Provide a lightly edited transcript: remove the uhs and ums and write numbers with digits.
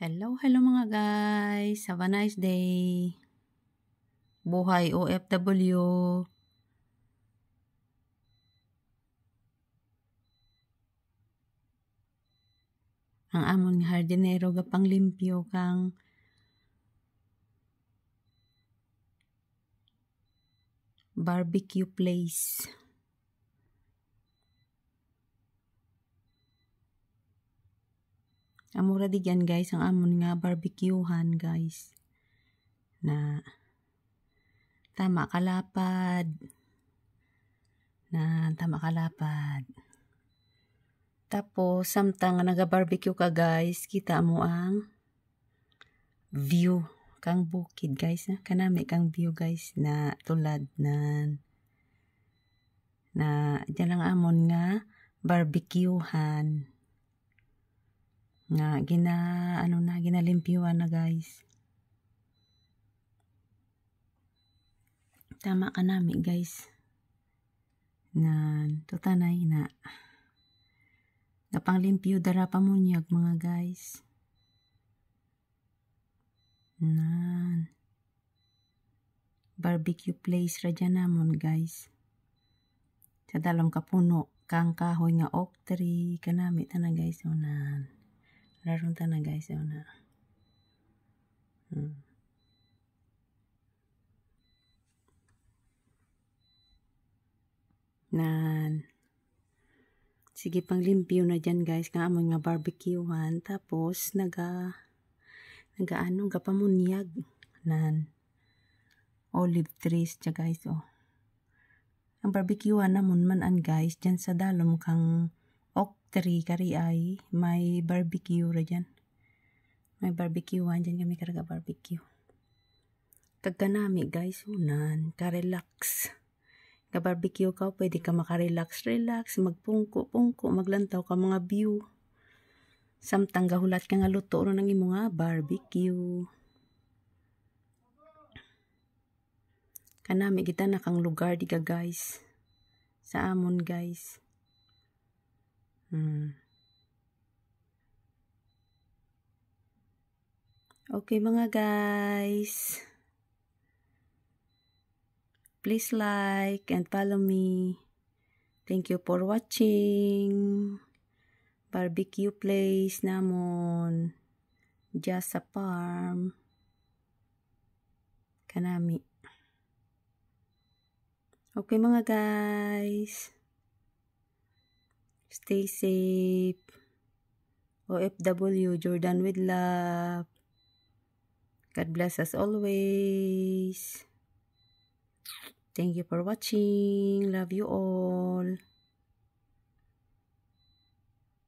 Hello mga guys. Have a nice day. Buhay OFW. Ang amon nga hardinero gapang limpyo kang barbecue place. Amura digyan guys ang amon nga barbecuehan guys. Na tama kalapad. Tapos samtang naga-barbecue ka guys, kita mo ang view kang bukid guys. Kanami kang view guys na tulad na dyan ang amon nga barbecuehan. Nga ginalimpyuan na guys. Tama ka nami guys. Na tutanay na napanglimpyo dara pamunyag mga guys. Nan barbecue place ra dyan namon guys. Sa dalom kapuno kang kahoy nga oak tree kanami tana guys unan. Laron tana guys una. Nan sige pang limpyo na dyan guys nga amon nga barbecuehan tapos gapamunyag nan olive trees dyan guys oh. Ang barbecuehan namon man an guys dyan sa dalom kang oak tree kari ay may barbecue ra dyan. May barbecuehan dyan kami karaga barbecue. Kagkanami guys unan ka-relax. Ka-barbecue ka pwede ka makarelax magpungko maglantaw ka mga view. Samtang gahulat ka nga luto ro nang imo nga barbecue. Kanami kita na kang lugar diga guys. Sa amon guys. Okay mga guys. Please like and follow me. Thank you for watching. Barbecue place namon. Just a farm. Kanami. Okay mga guys. Stay safe. OFW Jordan with love. God bless us always. Thank you for watching. Love you all.